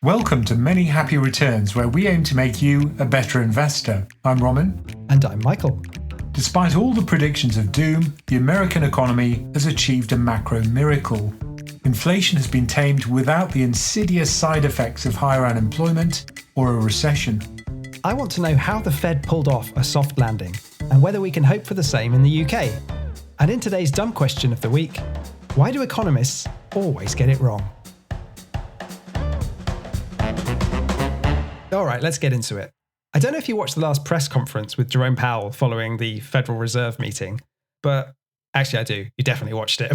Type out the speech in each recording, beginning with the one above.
Welcome to Many Happy Returns, where we aim to make you a better investor. I'm Roman. And I'm Michael. Despite all the predictions of doom, the American economy has achieved a macro miracle. Inflation has been tamed without the insidious side effects of higher unemployment or a recession. I want to know how the Fed pulled off a soft landing and whether we can hope for the same in the UK. And in today's dumb question of the week, why do economists always get it wrong? All right, let's get into it. I don't know if you watched the last press conference with Jerome Powell following the Federal Reserve meeting, but actually I do. You definitely watched it.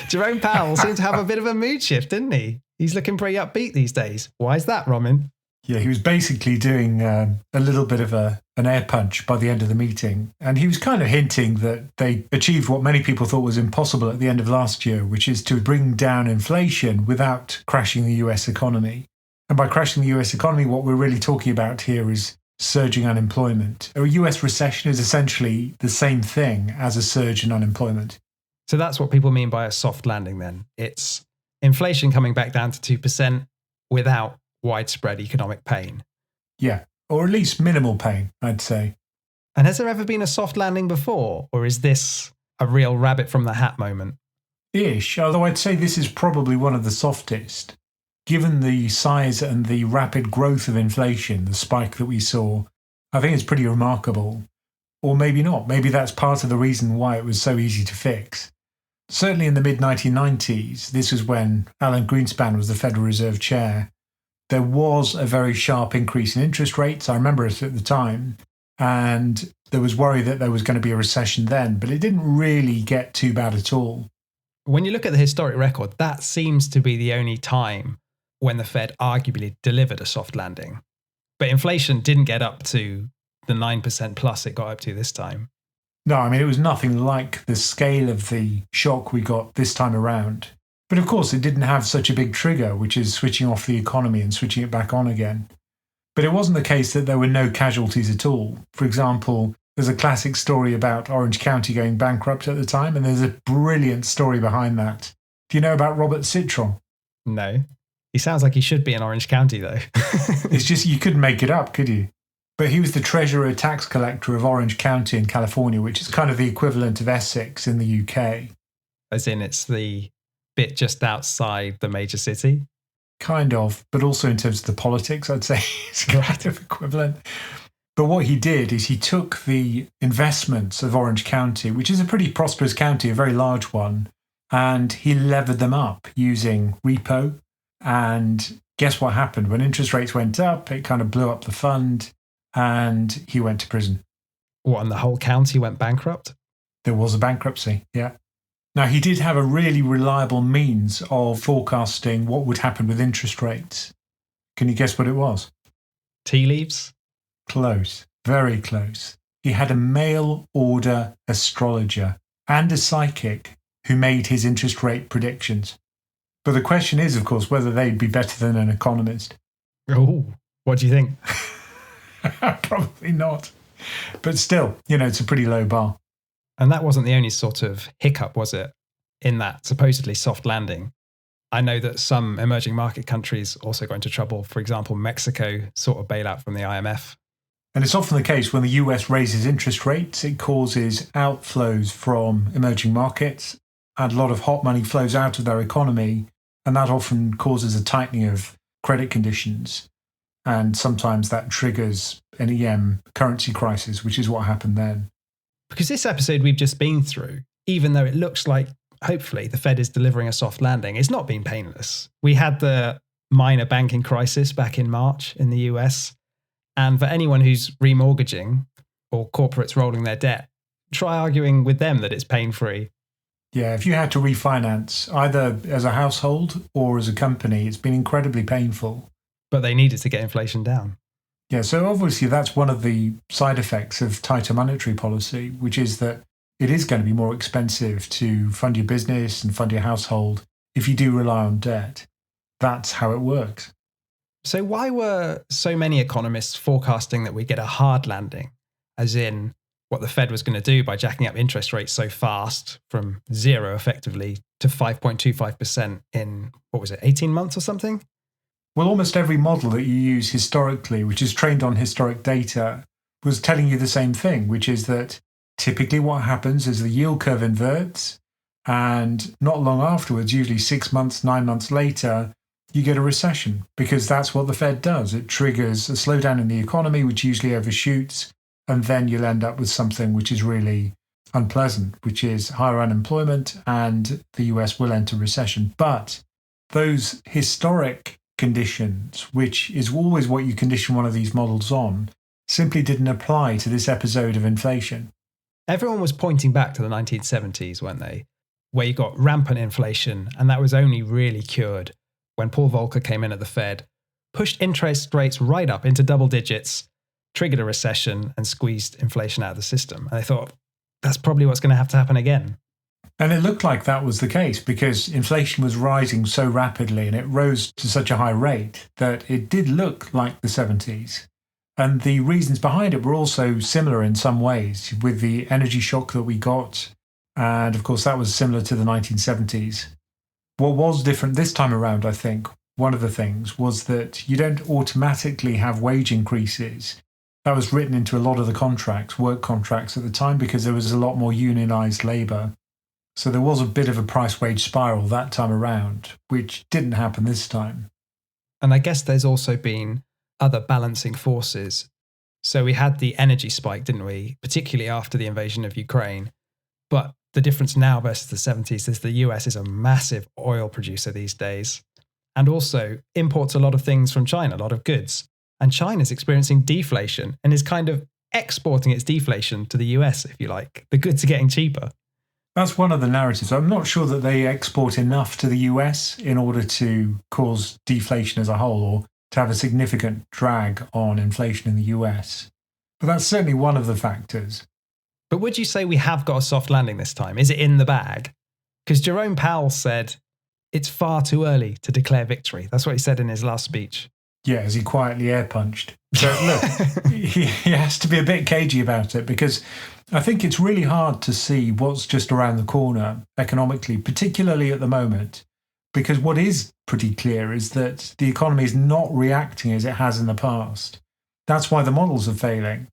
Jerome Powell seemed to have a bit of a mood shift, didn't he? He's looking pretty upbeat these days. Why is that, Roman? Yeah, he was basically doing a little bit of an air punch by the end of the meeting. And he was kind of hinting that they achieved what many people thought was impossible at the end of last year, which is to bring down inflation without crashing the US economy. And by crashing the US economy, what we're really talking about here is surging unemployment. A US recession is essentially the same thing as a surge in unemployment. So that's what people mean by a soft landing then. It's inflation coming back down to 2% without widespread economic pain. Yeah, or at least minimal pain, I'd say. And has there ever been a soft landing before? Or is this a real rabbit from the hat moment? Ish, although I'd say this is probably one of the softest. Given the size and the rapid growth of inflation, the spike that we saw, I think it's pretty remarkable. Or maybe not. Maybe that's part of the reason why it was so easy to fix. Certainly in the mid-1990s, this was when Alan Greenspan was the Federal Reserve Chair, there was a very sharp increase in interest rates. I remember it at the time. And there was worry that there was going to be a recession then, but it didn't really get too bad at all. When you look at the historic record, that seems to be the only time when the Fed arguably delivered a soft landing. But inflation didn't get up to the 9% plus it got up to this time. No, I mean, it was nothing like the scale of the shock we got this time around. But of course, it didn't have such a big trigger, which is switching off the economy and switching it back on again. But it wasn't the case that there were no casualties at all. For example, there's a classic story about Orange County going bankrupt at the time, and there's a brilliant story behind that. Do you know about Robert Citron? No. He sounds like he should be in Orange County, though. It's just, you couldn't make it up, could you? But he was the treasurer tax collector of Orange County in California, which is kind of the equivalent of Essex in the UK. As in, it's the bit just outside the major city? Kind of, but also in terms of the politics, I'd say it's kind of equivalent. But what he did is he took the investments of Orange County, which is a pretty prosperous county, a very large one, and he levered them up using repo. And guess what happened? When interest rates went up, it kind of blew up the fund and he went to prison. What, and the whole county went bankrupt? There was a bankruptcy, yeah. Now, he did have a really reliable means of forecasting what would happen with interest rates. Can you guess what it was? Tea leaves? Close, very close. He had a mail order astrologer and a psychic who made his interest rate predictions. But the question is, of course, whether they'd be better than an economist. Oh, what do you think? Probably not. But still, it's a pretty low bar. And that wasn't the only sort of hiccup, was it, in that supposedly soft landing? I know that some emerging market countries also got into trouble. For example, Mexico sought a bailout from the IMF. And it's often the case when the US raises interest rates, it causes outflows from emerging markets, and a lot of hot money flows out of their economy. And that often causes a tightening of credit conditions. And sometimes that triggers an EM currency crisis, which is what happened then. Because this episode we've just been through, even though it looks like, hopefully, the Fed is delivering a soft landing, it's not been painless. We had the minor banking crisis back in March in the US. And for anyone who's remortgaging or corporates rolling their debt, try arguing with them that it's pain-free. Yeah, if you had to refinance, either as a household or as a company, it's been incredibly painful. But they needed to get inflation down. Yeah, so obviously that's one of the side effects of tighter monetary policy, which is that it is going to be more expensive to fund your business and fund your household if you do rely on debt. That's how it works. So why were so many economists forecasting that we get a hard landing, as in what the Fed was going to do by jacking up interest rates so fast from zero effectively to 5.25% in, 18 months or something? Well, almost every model that you use historically, which is trained on historic data, was telling you the same thing, which is that typically what happens is the yield curve inverts, and not long afterwards, usually 6 months, 9 months later, you get a recession, because that's what the Fed does. It triggers a slowdown in the economy, which usually overshoots, and then you'll end up with something which is really unpleasant, which is higher unemployment, and the US will enter recession. But those historic conditions, which is always what you condition one of these models on, simply didn't apply to this episode of inflation. Everyone was pointing back to the 1970s, weren't they? Where you got rampant inflation, and that was only really cured when Paul Volcker came in at the Fed, pushed interest rates right up into double digits, triggered a recession, and squeezed inflation out of the system. And they thought, that's probably what's going to have to happen again. And it looked like that was the case, because inflation was rising so rapidly and it rose to such a high rate that it did look like the 70s. And the reasons behind it were also similar in some ways, with the energy shock that we got. And of course, that was similar to the 1970s. What was different this time around, I think, one of the things was that you don't automatically have wage increases. That was written into a lot of the contracts, work contracts at the time, because there was a lot more unionized labor. So there was a bit of a price wage spiral that time around, which didn't happen this time. And I guess there's also been other balancing forces. So we had the energy spike, didn't we? Particularly after the invasion of Ukraine. But the difference now versus the 70s is the US is a massive oil producer these days, and also imports a lot of things from China, a lot of goods. And China's experiencing deflation and is kind of exporting its deflation to the US, if you like. The goods are getting cheaper. That's one of the narratives. I'm not sure that they export enough to the US in order to cause deflation as a whole, or to have a significant drag on inflation in the US. But that's certainly one of the factors. But would you say we have got a soft landing this time? Is it in the bag? Because Jerome Powell said it's far too early to declare victory. That's what he said in his last speech. Yeah, as he quietly air punched. So look, he has to be a bit cagey about it, because I think it's really hard to see what's just around the corner economically, particularly at the moment, because what is pretty clear is that the economy is not reacting as it has in the past. That's why the models are failing.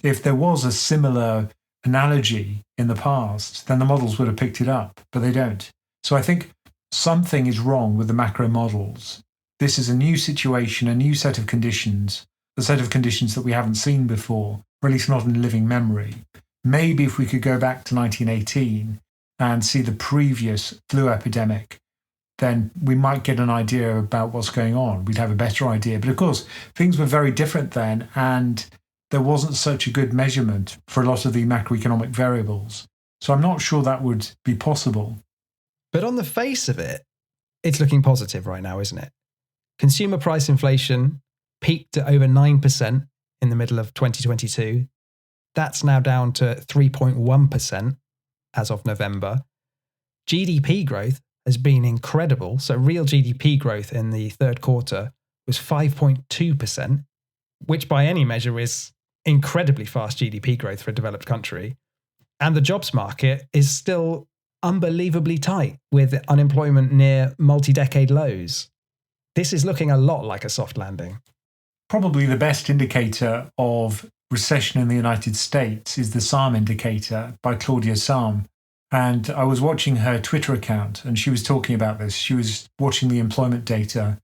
If there was a similar analogy in the past, then the models would have picked it up, but they don't. So I think something is wrong with the macro models. This is a new situation, a new set of conditions, a set of conditions that we haven't seen before, or at least not in living memory. Maybe if we could go back to 1918 and see the previous flu epidemic, then we might get an idea about what's going on. We'd have a better idea. But of course, things were very different then, and there wasn't such a good measurement for a lot of the macroeconomic variables. So I'm not sure that would be possible. But on the face of it, it's looking positive right now, isn't it? Consumer price inflation peaked at over 9% in the middle of 2022. That's now down to 3.1% as of November. GDP growth has been incredible. So real GDP growth in the third quarter was 5.2%, which by any measure is incredibly fast GDP growth for a developed country. And the jobs market is still unbelievably tight, with unemployment near multi-decade lows. This is looking a lot like a soft landing. Probably the best indicator of recession in the United States is the SARM indicator by Claudia Salm. And I was watching her Twitter account, and she was talking about this. She was watching the employment data,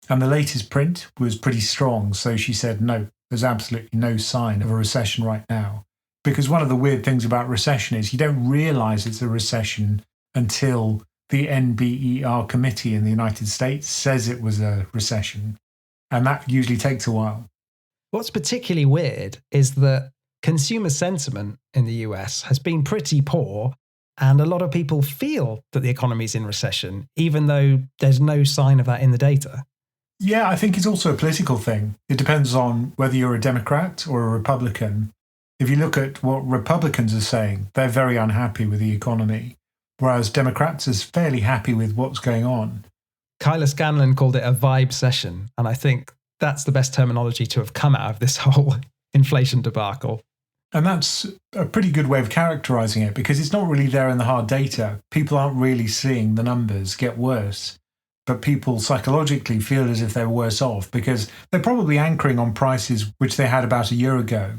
and the latest print was pretty strong. So she said, no, there's absolutely no sign of a recession right now. Because one of the weird things about recession is you don't realize it's a recession until the NBER committee in the United States says it was a recession. And that usually takes a while. What's particularly weird is that consumer sentiment in the US has been pretty poor, and a lot of people feel that the economy's in recession, even though there's no sign of that in the data. Yeah, I think it's also a political thing. It depends on whether you're a Democrat or a Republican. If you look at what Republicans are saying, they're very unhappy with the economy, whereas Democrats are fairly happy with what's going on. Kyla Scanlon called it a vibe session, and I think that's the best terminology to have come out of this whole inflation debacle. And that's a pretty good way of characterizing it, because it's not really there in the hard data. People aren't really seeing the numbers get worse. but people psychologically feel as if they're worse off because they're probably anchoring on prices which they had about a year ago.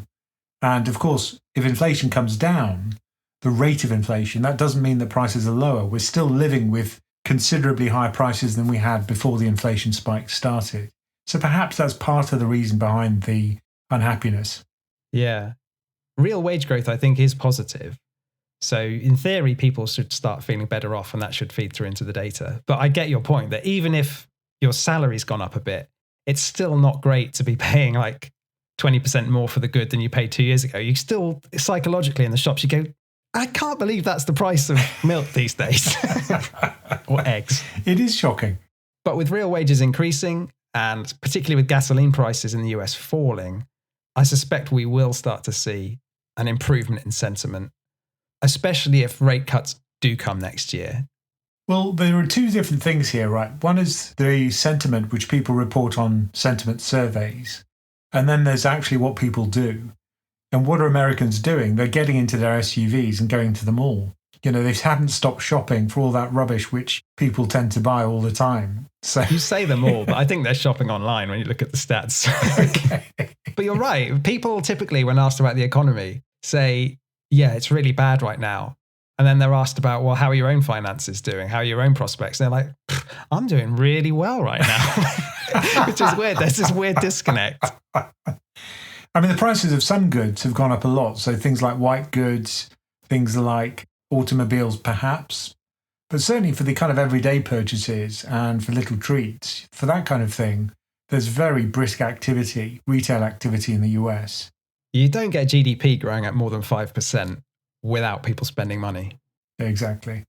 And of course, if inflation comes down, the rate of inflation, that doesn't mean that prices are lower. We're still living with considerably higher prices than we had before the inflation spike started. So perhaps that's part of the reason behind the unhappiness. Yeah. Real wage growth, I think, is positive. So in theory, people should start feeling better off and that should feed through into the data. But I get your point that even if your salary's gone up a bit, it's still not great to be paying like 20% more for the good than you paid 2 years ago. You still, psychologically in the shops, you go, I can't believe that's the price of milk these days. Or eggs. It is shocking. But with real wages increasing, and particularly with gasoline prices in the US falling, I suspect we will start to see an improvement in sentiment, especially if rate cuts do come next year. Well, there are two different things here, right? One is the sentiment, which people report on sentiment surveys. And then there's actually what people do. And what are Americans doing? They're getting into their SUVs and going to the mall. You know, they haven't stopped shopping for all that rubbish which people tend to buy all the time. So you say them all, but I think they're shopping online when you look at the stats. Okay. But you're right. People typically, when asked about the economy, say, yeah, it's really bad right now. And then they're asked about, well, how are your own finances doing? How are your own prospects? And they're like, I'm doing really well right now, which is weird. There's this weird disconnect. I mean, the prices of some goods have gone up a lot. So things like white goods, things like automobiles, perhaps. But certainly for the kind of everyday purchases and for little treats, for that kind of thing, there's very brisk activity, retail activity in the US. You don't get GDP growing at more than 5% without people spending money. Exactly.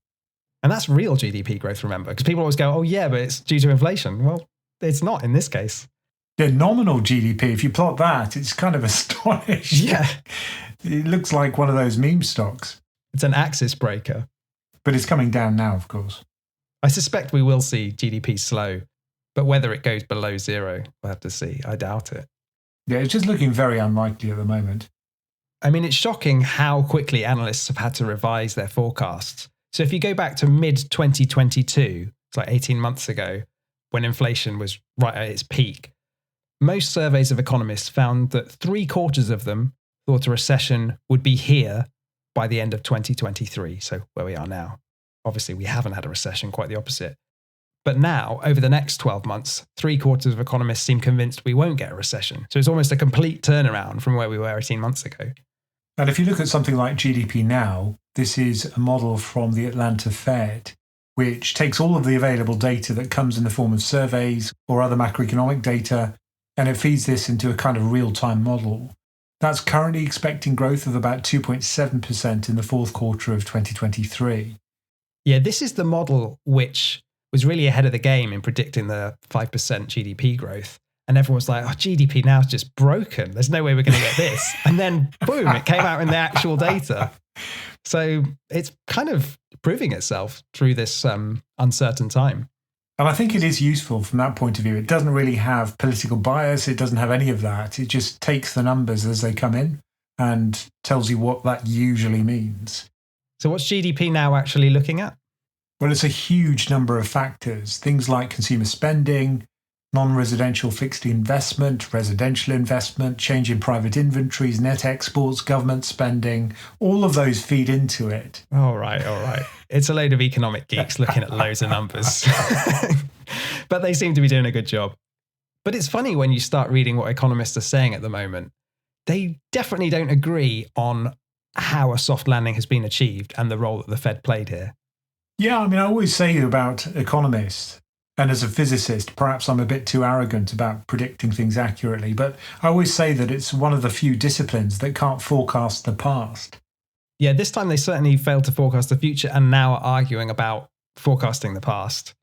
And that's real GDP growth, remember? Because people always go, oh, yeah, but it's due to inflation. Well, it's not in this case. Yeah, nominal GDP, if you plot that, it's kind of astonishing. Yeah. It looks like one of those meme stocks. It's an axis breaker. But it's coming down now, of course. I suspect we will see GDP slow, but whether it goes below zero, we'll have to see. I doubt it. Yeah, it's just looking very unlikely at the moment. I mean, it's shocking how quickly analysts have had to revise their forecasts. So if you go back to mid-2022, it's like 18 months ago, when inflation was right at its peak, most surveys of economists found that 3/4 of them thought a recession would be here by the end of 2023, so where we are now. Obviously, we haven't had a recession, quite the opposite. But now, over the next 12 months, 3/4 of economists seem convinced we won't get a recession. So it's almost a complete turnaround from where we were 18 months ago. And if you look at something like GDP now, this is a model from the Atlanta Fed, which takes all of the available data that comes in the form of surveys or other macroeconomic data, and it feeds this into a kind of real-time model. That's currently expecting growth of about 2.7% in the fourth quarter of 2023. Yeah, this is the model which was really ahead of the game in predicting the 5% GDP growth. And everyone's like, oh, GDP now is just broken. There's no way we're going to get this. And then, boom, it came out in the actual data. So it's kind of proving itself through this uncertain time. And I think it is useful from that point of view. It doesn't really have political bias. It doesn't have any of that. It just takes the numbers as they come in and tells you what that usually means. So what's GDP now actually looking at? Well, it's a huge number of factors. Things like consumer spending, non-residential fixed investment, residential investment, change in private inventories, net exports, government spending, all of those feed into it. All right. It's a load of economic geeks looking at loads of numbers. But they seem to be doing a good job. But it's funny when you start reading what economists are saying at the moment. They definitely don't agree on how a soft landing has been achieved and the role that the Fed played here. Yeah, I mean, I always say about economists, and as a physicist, perhaps I'm a bit too arrogant about predicting things accurately, but I always say that it's one of the few disciplines that can't forecast the past. Yeah, this time they certainly failed to forecast the future and now are arguing about forecasting the past.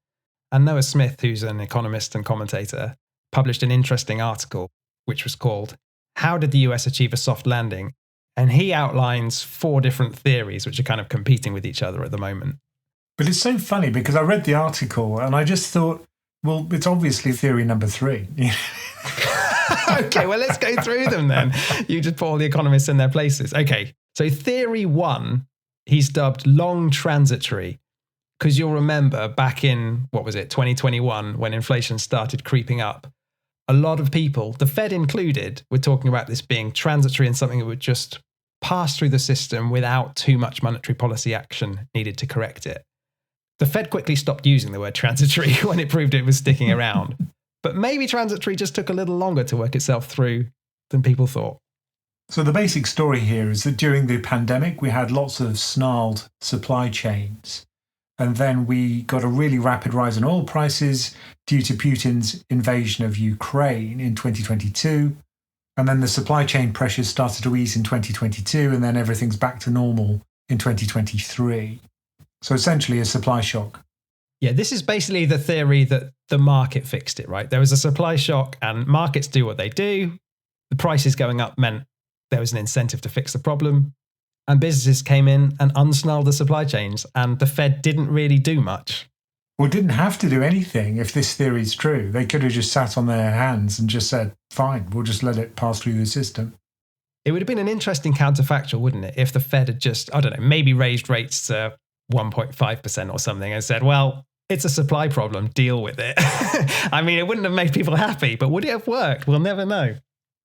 And Noah Smith, who's an economist and commentator, published an interesting article, which was called, How Did the US Achieve a Soft Landing? And he outlines 4 different theories, which are kind of competing with each other at the moment. But it's so funny because I read the article and I just thought, well, it's obviously theory number 3. Okay, well, let's go through them then. You just put all the economists in their places. Okay, so theory 1, he's dubbed long transitory. Because you'll remember back in, 2021, when inflation started creeping up, a lot of people, the Fed included, were talking about this being transitory and something that would just pass through the system without too much monetary policy action needed to correct it. The Fed quickly stopped using the word transitory when it proved it was sticking around. But maybe transitory just took a little longer to work itself through than people thought. So the basic story here is that during the pandemic, we had lots of snarled supply chains. And then we got a really rapid rise in oil prices due to Putin's invasion of Ukraine in 2022. And then the supply chain pressures started to ease in 2022, and then everything's back to normal in 2023. So essentially a supply shock. Yeah, this is basically the theory that the market fixed it, right? There was a supply shock and markets do what they do. The prices going up meant there was an incentive to fix the problem. And businesses came in and unsnarled the supply chains, and the Fed didn't really do much. Well, didn't have to do anything if this theory is true. They could have just sat on their hands and just said, fine, we'll just let it pass through the system. It would have been an interesting counterfactual, wouldn't it? If the Fed had just, I don't know, maybe raised rates to 1.5% or something and said, well, it's a supply problem, deal with it. I mean, it wouldn't have made people happy, but would it have worked? We'll never know.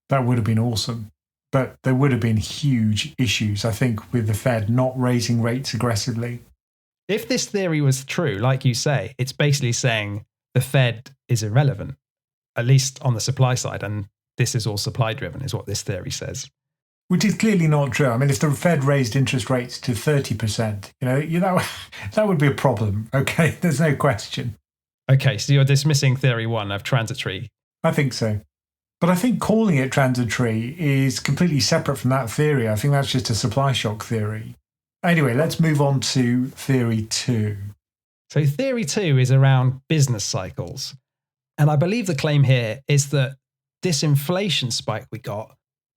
That would have been awesome. But there would have been huge issues, I think, with the Fed not raising rates aggressively. If this theory was true, like you say, it's basically saying the Fed is irrelevant, at least on the supply side. And this is all supply driven, is what this theory says. Which is clearly not true. I mean, if the Fed raised interest rates to 30%, that would be a problem. Okay, there's no question. Okay, so you're dismissing theory one of transitory. I think so. But I think calling it transitory is completely separate from that theory. I think that's just a supply shock theory. Anyway, let's move on to theory two. So theory two is around business cycles. And I believe the claim here is that this inflation spike we got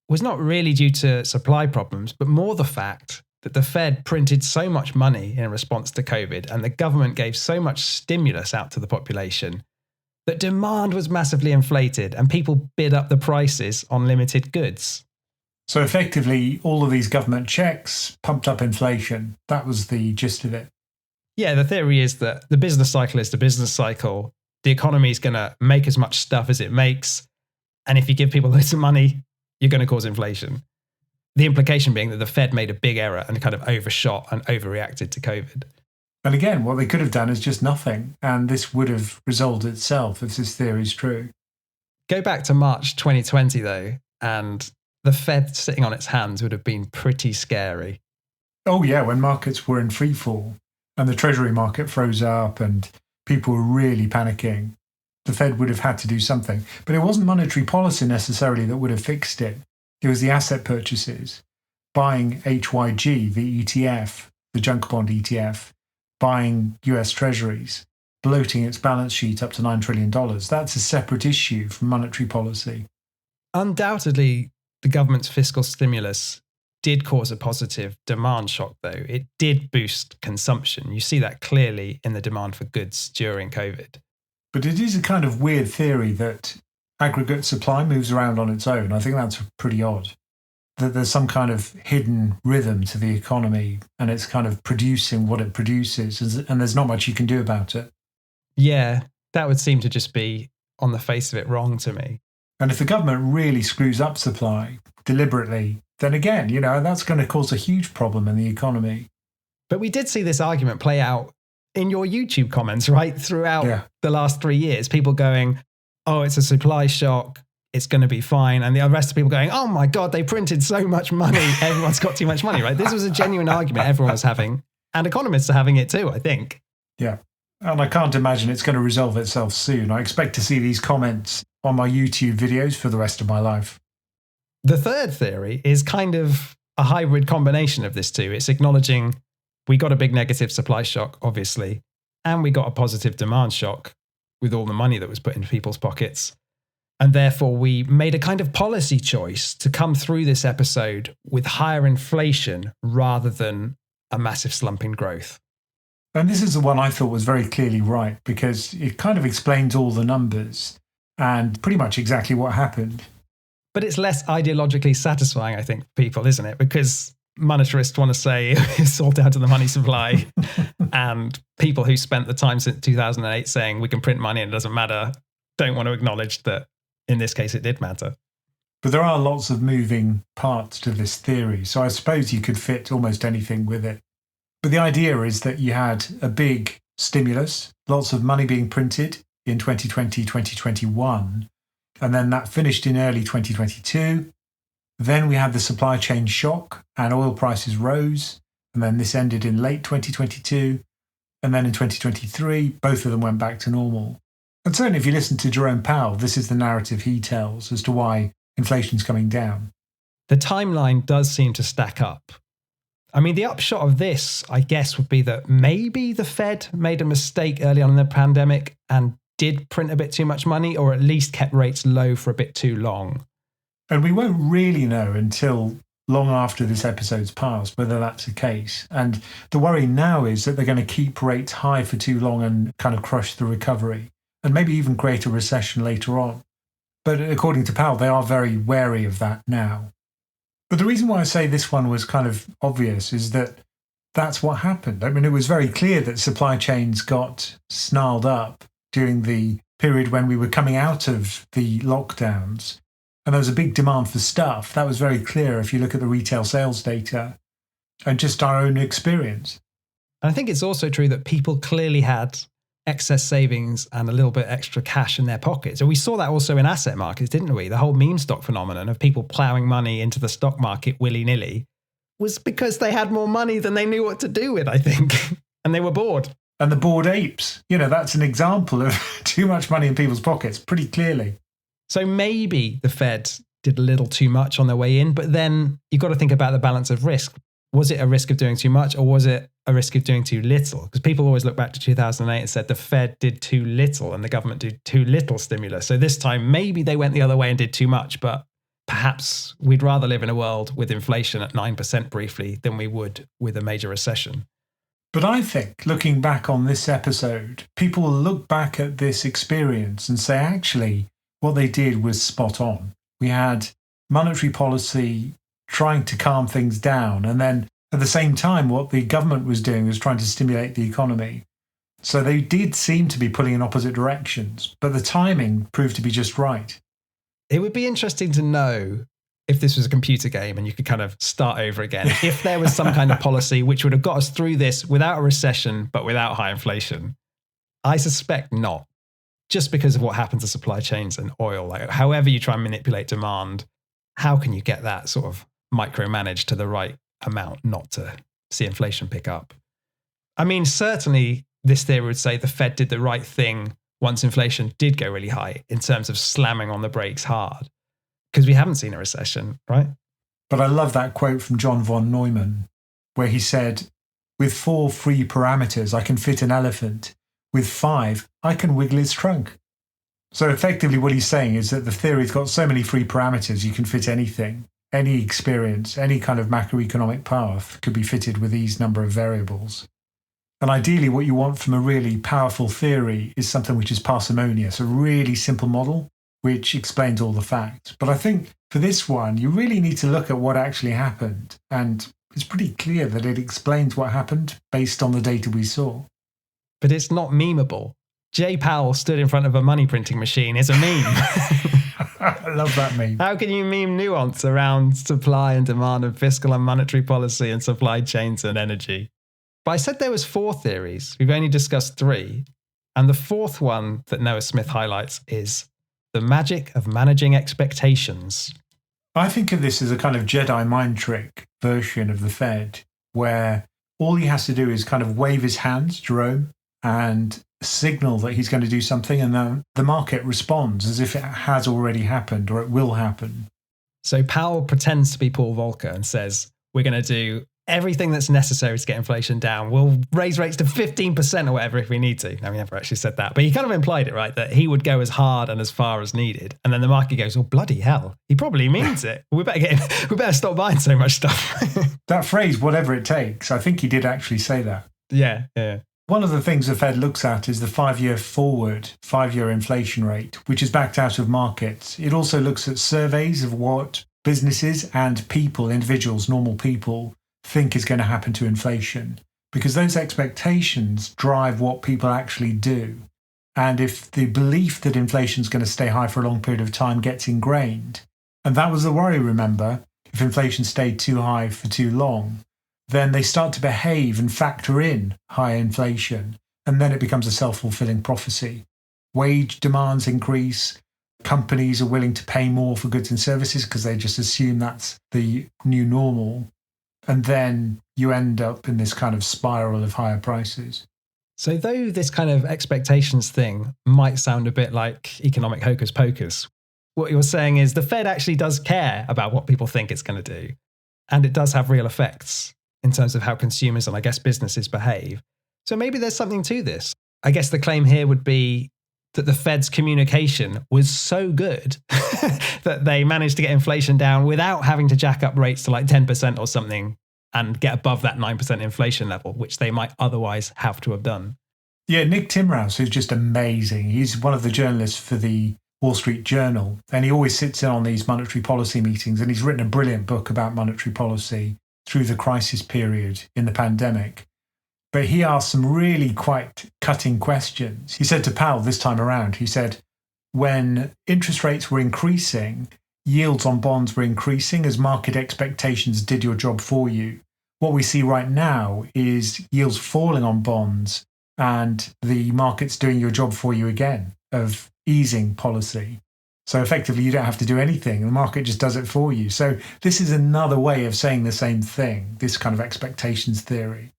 was not really due to supply problems, but more the fact that the Fed printed so much money in response to COVID and the government gave so much stimulus out to the population that demand was massively inflated and people bid up the prices on limited goods. So effectively, all of these government checks pumped up inflation. That was the gist of it. Yeah, the theory is that the business cycle is the business cycle. The economy is going to make as much stuff as it makes. And if you give people loads of money, you're going to cause inflation. The implication being that the Fed made a big error and kind of overshot and overreacted to COVID. And again, what they could have done is just nothing. And this would have resolved itself if this theory is true. Go back to March 2020, though, and the Fed sitting on its hands would have been pretty scary. Oh, yeah, when markets were in free fall and the Treasury market froze up and people were really panicking, the Fed would have had to do something. But it wasn't monetary policy necessarily that would have fixed it. It was the asset purchases, buying HYG, the ETF, the junk bond ETF, buying US Treasuries, bloating its balance sheet up to $9 trillion. That's a separate issue from monetary policy. Undoubtedly, the government's fiscal stimulus did cause a positive demand shock, though. It did boost consumption. You see that clearly in the demand for goods during COVID. But it is a kind of weird theory that aggregate supply moves around on its own. I think that's pretty odd. That there's some kind of hidden rhythm to the economy and it's kind of producing what it produces and there's not much you can do about it. Yeah, that would seem to just be, on the face of it, wrong to me. And if the government really screws up supply deliberately, then again, that's going to cause a huge problem in the economy. But we did see this argument play out in your YouTube comments, right? Throughout the last 3 years, people going, oh, it's a supply shock, it's going to be fine. And the rest of people going, oh my God, they printed so much money, everyone's got too much money, right? This was a genuine argument everyone was having, and economists are having it too, I think. Yeah. And I can't imagine it's going to resolve itself soon. I expect to see these comments on my YouTube videos for the rest of my life. The third theory is kind of a hybrid combination of this two. It's acknowledging we got a big negative supply shock, obviously, and we got a positive demand shock with all the money that was put into people's pockets. And therefore, we made a kind of policy choice to come through this episode with higher inflation rather than a massive slump in growth. And this is the one I thought was very clearly right because it kind of explains all the numbers and pretty much exactly what happened. But it's less ideologically satisfying, I think, for people, isn't it? Because monetarists want to say it's all down to the money supply. And people who spent the time since 2008 saying we can print money and it doesn't matter don't want to acknowledge that in this case it did matter. But there are lots of moving parts to this theory, so I suppose you could fit almost anything with it. But the idea is that you had a big stimulus, lots of money being printed in 2020, 2021, and then that finished in early 2022. Then we had the supply chain shock and oil prices rose, and then this ended in late 2022. And then in 2023, both of them went back to normal. And certainly if you listen to Jerome Powell, this is the narrative he tells as to why inflation's coming down. The timeline does seem to stack up. I mean, the upshot of this, I guess, would be that maybe the Fed made a mistake early on in the pandemic and did print a bit too much money, or at least kept rates low for a bit too long. And we won't really know until long after this episode's passed whether that's the case. And the worry now is that they're going to keep rates high for too long and kind of crush the recovery, and maybe even create a recession later on. But according to Powell, they are very wary of that now. But the reason why I say this one was kind of obvious is that that's what happened. I mean, it was very clear that supply chains got snarled up during the period when we were coming out of the lockdowns. And there was a big demand for stuff. That was very clear if you look at the retail sales data and just our own experience. And I think it's also true that people clearly had excess savings and a little bit extra cash in their pockets. And we saw that also in asset markets, didn't we? The whole meme stock phenomenon of people ploughing money into the stock market willy-nilly was because they had more money than they knew what to do with, I think. And they were bored. And the bored apes, that's an example of too much money in people's pockets, pretty clearly. So maybe the Fed did a little too much on their way in, but then you've got to think about the balance of risk. Was it a risk of doing too much, or was it a risk of doing too little? Because people always look back to 2008 and said the Fed did too little and the government did too little stimulus. So this time, maybe they went the other way and did too much, but perhaps we'd rather live in a world with inflation at 9% briefly than we would with a major recession. But I think, looking back on this episode, people will look back at this experience and say, actually, what they did was spot on. We had monetary policy trying to calm things down, and then at the same time, what the government was doing was trying to stimulate the economy. So they did seem to be pulling in opposite directions, but the timing proved to be just right. It would be interesting to know if this was a computer game and you could kind of start over again, if there was some kind of policy which would have got us through this without a recession, but without high inflation. I suspect not, just because of what happened to supply chains and oil. Like, however you try and manipulate demand, how can you get that sort of micromanaged to the right amount not to see inflation pick up? I mean, certainly this theory would say the Fed did the right thing once inflation did go really high in terms of slamming on the brakes hard, because we haven't seen a recession, right? But I love that quote from John von Neumann, where he said, with 4 free parameters, I can fit an elephant. With 5, I can wiggle its trunk. So effectively what he's saying is that the theory's got so many free parameters, you can fit anything. Any experience, any kind of macroeconomic path could be fitted with these number of variables. And ideally, what you want from a really powerful theory is something which is parsimonious, a really simple model which explains all the facts. But I think for this one, you really need to look at what actually happened. And it's pretty clear that it explains what happened based on the data we saw. But it's not memeable. Jay Powell stood in front of a money printing machine is a meme. I love that meme. How can you meme nuance around supply and demand and fiscal and monetary policy and supply chains and energy? But I said there was 4 theories. We've only discussed 3. And the 4th one that Noah Smith highlights is the magic of managing expectations. I think of this as a kind of Jedi mind trick version of the Fed, where all he has to do is kind of wave his hands, Jerome, and signal that he's going to do something, and then the market responds as if it has already happened or it will happen. So Powell pretends to be Paul Volcker and says, we're going to do everything that's necessary to get inflation down. We'll raise rates to 15% or whatever if we need to. Now, he never actually said that, but he kind of implied it, right? That he would go as hard and as far as needed. And then the market goes, oh, bloody hell. He probably means it. We better stop buying so much stuff. That phrase, whatever it takes, I think he did actually say that. Yeah. One of the things the Fed looks at is the 5-year forward, 5-year inflation rate, which is backed out of markets. It also looks at surveys of what businesses and people, individuals, normal people, think is going to happen to inflation, because those expectations drive what people actually do. And if the belief that inflation is going to stay high for a long period of time gets ingrained, and that was the worry, remember, if inflation stayed too high for too long, then they start to behave and factor in high inflation. And then it becomes a self-fulfilling prophecy. Wage demands increase. Companies are willing to pay more for goods and services because they just assume that's the new normal. And then you end up in this kind of spiral of higher prices. So though this kind of expectations thing might sound a bit like economic hocus pocus, what you're saying is the Fed actually does care about what people think it's going to do. And it does have real effects in terms of how consumers and I guess businesses behave. So maybe there's something to this. I guess the claim here would be that the Fed's communication was so good that they managed to get inflation down without having to jack up rates to like 10% or something and get above that 9% inflation level, which they might otherwise have to have done. Yeah, Nick Timraos, who's just amazing. He's one of the journalists for the Wall Street Journal, and he always sits in on these monetary policy meetings, and he's written a brilliant book about monetary policy through the crisis period in the pandemic. But he asked some really quite cutting questions. He said to Powell this time around, he said, when interest rates were increasing, yields on bonds were increasing as market expectations did your job for you. What we see right now is yields falling on bonds and the market's doing your job for you again of easing policy. So effectively, you don't have to do anything. The market just does it for you. So this is another way of saying the same thing, this kind of expectations theory.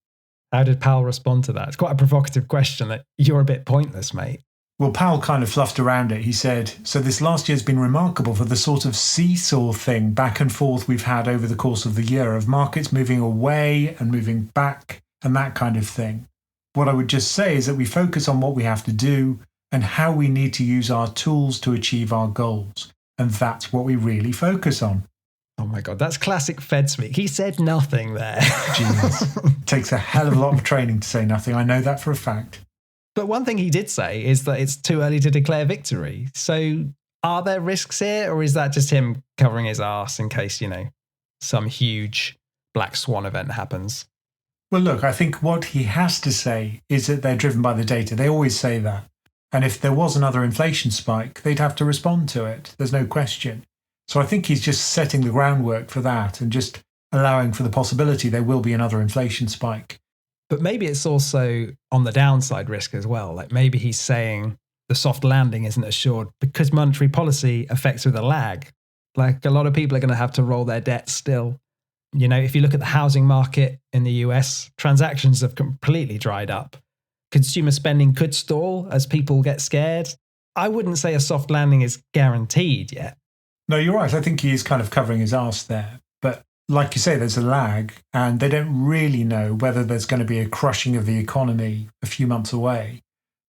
How did Powell respond to that? It's quite a provocative question that you're a bit pointless, mate. Well, Powell kind of fluffed around it. He said, so this last year's been remarkable for the sort of seesaw thing back and forth we've had over the course of the year of markets moving away and moving back and that kind of thing. What I would just say is that we focus on what we have to do and how we need to use our tools to achieve our goals. And that's what we really focus on. Oh my God, that's classic Fed speak. He said nothing there. Genius. Takes a hell of a lot of training to say nothing. I know that for a fact. But one thing he did say is that it's too early to declare victory. So are there risks here, or is that just him covering his arse in case, some huge black swan event happens? Well, look, I think what he has to say is that they're driven by the data. They always say that. And if there was another inflation spike, they'd have to respond to it. There's no question. So I think he's just setting the groundwork for that and just allowing for the possibility there will be another inflation spike. But maybe it's also on the downside risk as well. Like maybe he's saying the soft landing isn't assured because monetary policy affects with a lag. Like a lot of people are going to have to roll their debt still. If you look at the housing market in the US, transactions have completely dried up. Consumer spending could stall as people get scared. I wouldn't say a soft landing is guaranteed yet. No, you're right. I think he is kind of covering his arse there. But like you say, there's a lag and they don't really know whether there's going to be a crushing of the economy a few months away.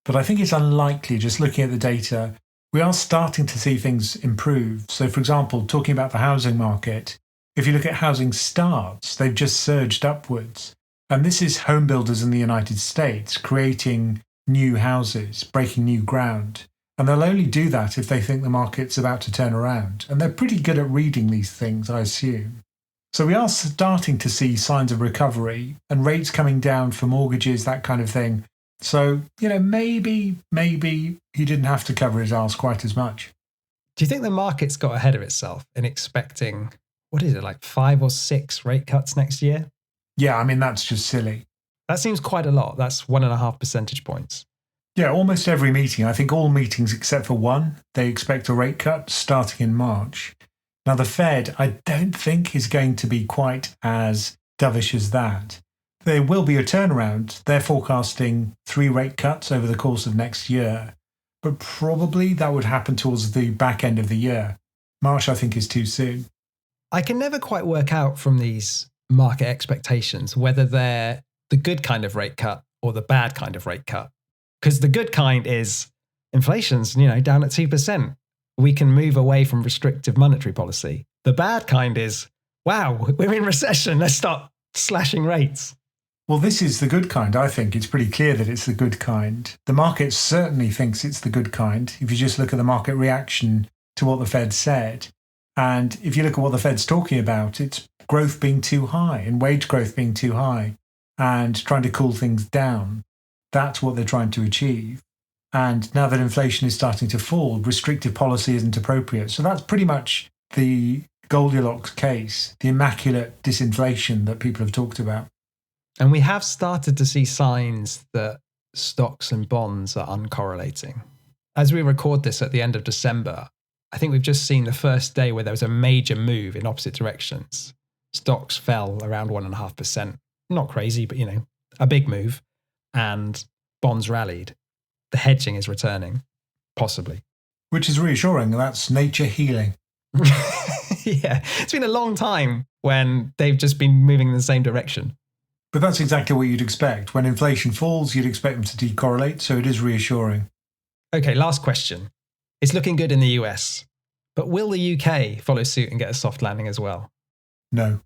But I think it's unlikely, just looking at the data, we are starting to see things improve. So, for example, talking about the housing market, if you look at housing starts, they've just surged upwards. And this is home builders in the United States creating new houses, breaking new ground. And they'll only do that if they think the market's about to turn around. And they're pretty good at reading these things, I assume. So we are starting to see signs of recovery and rates coming down for mortgages, that kind of thing. So, maybe he didn't have to cover his arse quite as much. Do you think the market's got ahead of itself in expecting, like 5 or 6 rate cuts next year? Yeah, I mean, that's just silly. That seems quite a lot. That's 1.5 percentage points. Yeah, almost every meeting, I think all meetings except for one, they expect a rate cut starting in March. Now, the Fed, I don't think is going to be quite as dovish as that. There will be a turnaround. They're forecasting 3 rate cuts over the course of next year, but probably that would happen towards the back end of the year. March, I think, is too soon. I can never quite work out from these market expectations whether they're the good kind of rate cut or the bad kind of rate cut. Because the good kind is inflation's, down at 2%. We can move away from restrictive monetary policy. The bad kind is, wow, we're in recession. Let's start slashing rates. Well, this is the good kind. I think it's pretty clear that it's the good kind. The market certainly thinks it's the good kind. If you just look at the market reaction to what the Fed said. And if you look at what the Fed's talking about, it's growth being too high and wage growth being too high and trying to cool things down. That's what they're trying to achieve. And now that inflation is starting to fall, restrictive policy isn't appropriate. So that's pretty much the Goldilocks case, the immaculate disinflation that people have talked about. And we have started to see signs that stocks and bonds are uncorrelating. As we record this at the end of December, I think we've just seen the first day where there was a major move in opposite directions. Stocks fell around 1.5%. Not crazy, but a big move. And bonds rallied. The hedging is returning, possibly. Which is reassuring. That's nature healing. Yeah, it's been a long time when they've just been moving in the same direction. But that's exactly what you'd expect. When inflation falls, you'd expect them to decorrelate, so it is reassuring. Okay, last question. It's looking good in the US, but will the UK follow suit and get a soft landing as well? No.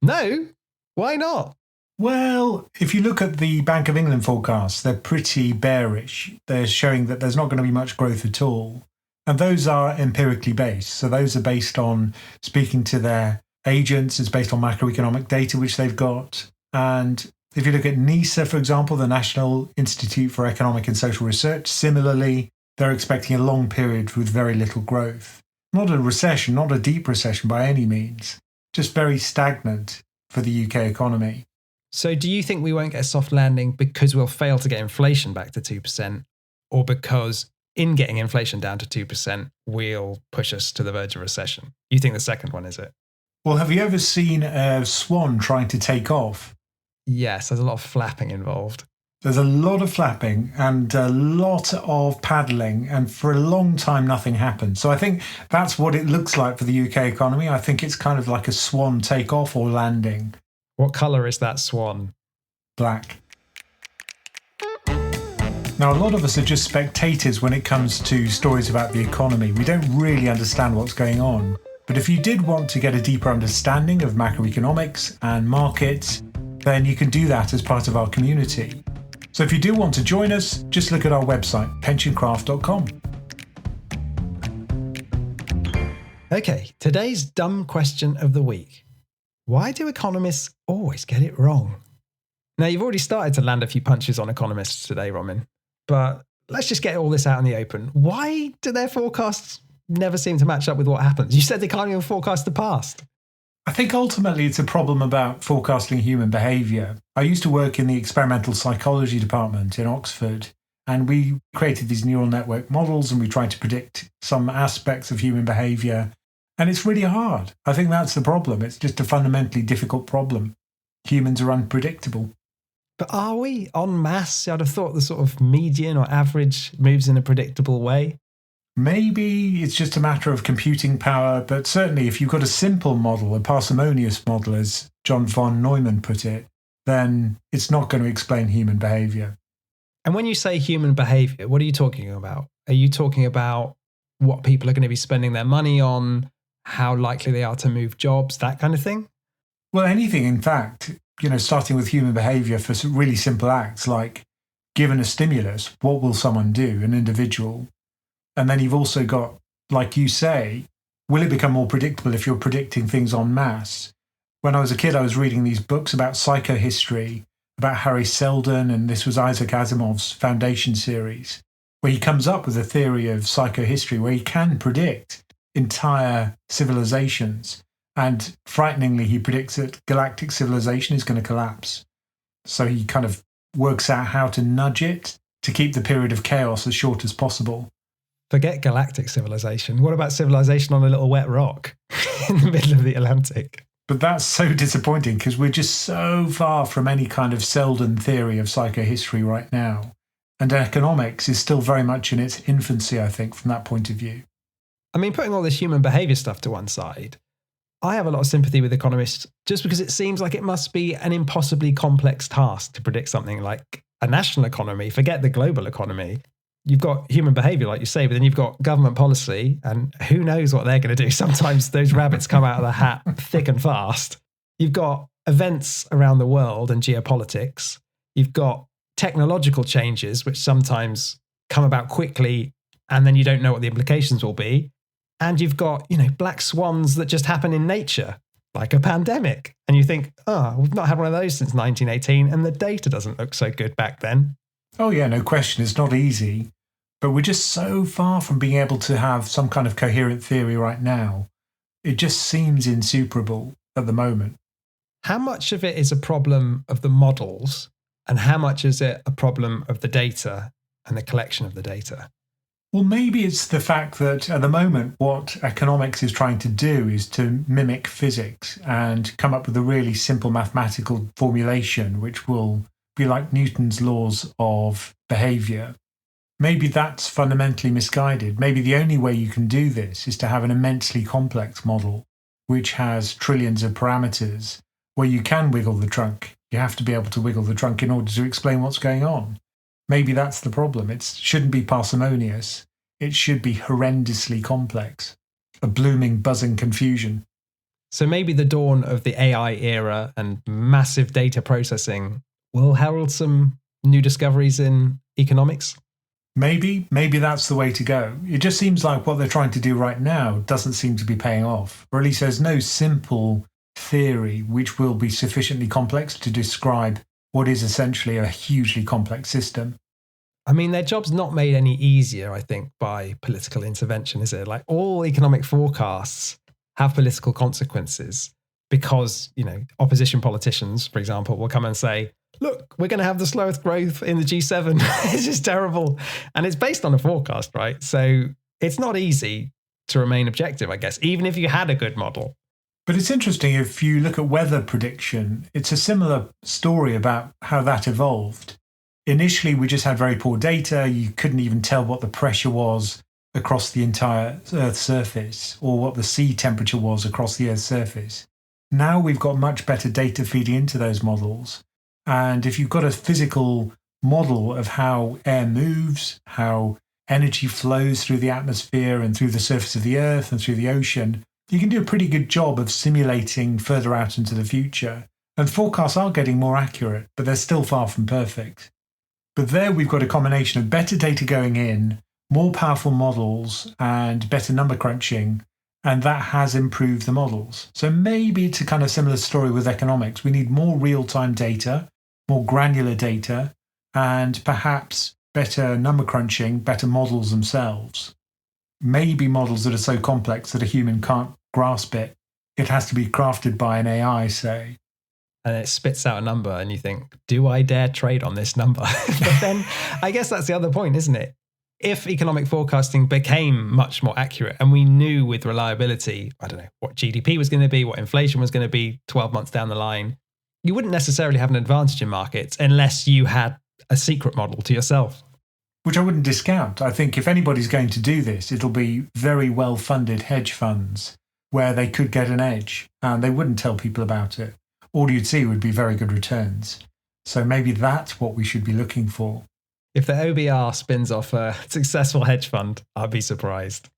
No? Why not? Well, if you look at the Bank of England forecasts, they're pretty bearish. They're showing that there's not going to be much growth at all. And those are empirically based. So those are based on speaking to their agents. It's based on macroeconomic data, which they've got. And if you look at NISA, for example, the National Institute for Economic and Social Research, similarly, they're expecting a long period with very little growth. Not a recession, not a deep recession by any means, just very stagnant for the UK economy. So do you think we won't get a soft landing because we'll fail to get inflation back to 2%, or because in getting inflation down to 2% will push us to the verge of recession? You think the second one, is it? Well, have you ever seen a swan trying to take off? Yes, there's a lot of flapping involved. There's a lot of flapping and a lot of paddling, and for a long time nothing happened. So I think that's what it looks like for the UK economy. I think it's kind of like a swan takeoff or landing. What colour is that swan? Black. Now, a lot of us are just spectators when it comes to stories about the economy. We don't really understand what's going on. But if you did want to get a deeper understanding of macroeconomics and markets, then you can do that as part of our community. So if you do want to join us, just look at our website, PensionCraft.com. Okay, today's dumb question of the week. Why do economists always get it wrong? Now, you've already started to land a few punches on economists today, Roman, but let's just get all this out in the open. Why do their forecasts never seem to match up with what happens? You said they can't even forecast the past. I think ultimately it's a problem about forecasting human behaviour. I used to work in the experimental psychology department in Oxford, and we created these neural network models and we tried to predict some aspects of human behaviour. And it's really hard. I think that's the problem. It's just a fundamentally difficult problem. Humans are unpredictable. But are we en masse? I'd have thought the sort of median or average moves in a predictable way. Maybe it's just a matter of computing power, but certainly if you've got a simple model, a parsimonious model, as John von Neumann put it, then it's not going to explain human behaviour. And when you say human behaviour, what are you talking about? Are you talking about what people are going to be spending their money on, how likely they are to move jobs, that kind of thing? Well, anything, in fact, starting with human behaviour for some really simple acts like given a stimulus, what will someone do, an individual? And then you've also got, like you say, will it become more predictable if you're predicting things en masse? When I was a kid, I was reading these books about psychohistory, about Harry Seldon, and this was Isaac Asimov's Foundation series, where he comes up with a theory of psychohistory where he can predict entire civilizations. And frighteningly, he predicts that galactic civilization is going to collapse. So he kind of works out how to nudge it to keep the period of chaos as short as possible. Forget galactic civilization. What about civilization on a little wet rock in the middle of the Atlantic? But that's so disappointing because we're just so far from any kind of Selden theory of psychohistory right now. And economics is still very much in its infancy, I think, from that point of view. I mean, putting all this human behaviour stuff to one side, I have a lot of sympathy with economists just because it seems like it must be an impossibly complex task to predict something like a national economy, forget the global economy. You've got human behaviour, like you say, but then you've got government policy, and who knows what they're going to do. Sometimes those rabbits come out of the hat thick and fast. You've got events around the world and geopolitics. You've got technological changes, which sometimes come about quickly, and then you don't know what the implications will be. And you've got, black swans that just happen in nature, like a pandemic. And you think, we've not had one of those since 1918, and the data doesn't look so good back then. Oh yeah, no question. It's not easy. But we're just so far from being able to have some kind of coherent theory right now. It just seems insuperable at the moment. How much of it is a problem of the models, and how much is it a problem of the data and the collection of the data? Well, maybe it's the fact that at the moment, what economics is trying to do is to mimic physics and come up with a really simple mathematical formulation, which will be like Newton's laws of behavior. Maybe that's fundamentally misguided. Maybe the only way you can do this is to have an immensely complex model, which has trillions of parameters, where you can wiggle the trunk. You have to be able to wiggle the trunk in order to explain what's going on. Maybe that's the problem. It shouldn't be parsimonious. It should be horrendously complex. A blooming, buzzing confusion. So maybe the dawn of the AI era and massive data processing will herald some new discoveries in economics? Maybe that's the way to go. It just seems like what they're trying to do right now doesn't seem to be paying off. Or at least there's no simple theory which will be sufficiently complex to describe what is essentially a hugely complex system. I mean, their job's not made any easier, I think, by political intervention, is it? Like, all economic forecasts have political consequences because, opposition politicians, for example, will come and say, look, we're going to have the slowest growth in the G7. It's just terrible. And it's based on a forecast, right? So it's not easy to remain objective, I guess, even if you had a good model. But it's interesting, if you look at weather prediction, it's a similar story about how that evolved. Initially, we just had very poor data. You couldn't even tell what the pressure was across the entire Earth's surface or what the sea temperature was across the Earth's surface. Now we've got much better data feeding into those models. And if you've got a physical model of how air moves, how energy flows through the atmosphere and through the surface of the Earth and through the ocean, you can do a pretty good job of simulating further out into the future. And forecasts are getting more accurate, but they're still far from perfect. But there we've got a combination of better data going in, more powerful models, and better number crunching, and that has improved the models. So maybe it's a kind of similar story with economics. We need more real-time data, more granular data, and perhaps better number crunching, better models themselves. Maybe models that are so complex that a human can't grasp it. It has to be crafted by an AI, say. And it spits out a number and you think, do I dare trade on this number? But then I guess that's the other point, isn't it? If economic forecasting became much more accurate and we knew with reliability, I don't know, what GDP was going to be, what inflation was going to be 12 months down the line, you wouldn't necessarily have an advantage in markets unless you had a secret model to yourself. Which I wouldn't discount. I think if anybody's going to do this, it'll be very well-funded hedge funds where they could get an edge and they wouldn't tell people about it. All you'd see would be very good returns. So maybe that's what we should be looking for. If the OBR spins off a successful hedge fund, I'd be surprised.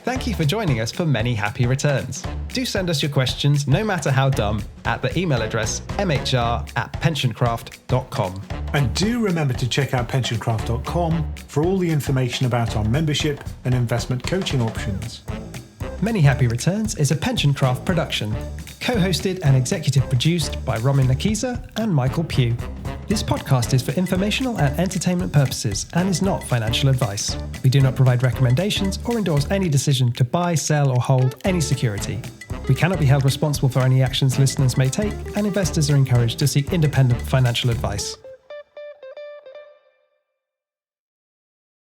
Thank you for joining us for Many Happy Returns. Do send us your questions, no matter how dumb, at the email address mhr@pensioncraft.com. And do remember to check out PensionCraft.com for all the information about our membership and investment coaching options. Many Happy Returns is a PensionCraft production, co-hosted and executive produced by Romin Nakiza and Michael Pugh. This podcast is for informational and entertainment purposes and is not financial advice. We do not provide recommendations or endorse any decision to buy, sell, or hold any security. We cannot be held responsible for any actions listeners may take, and investors are encouraged to seek independent financial advice.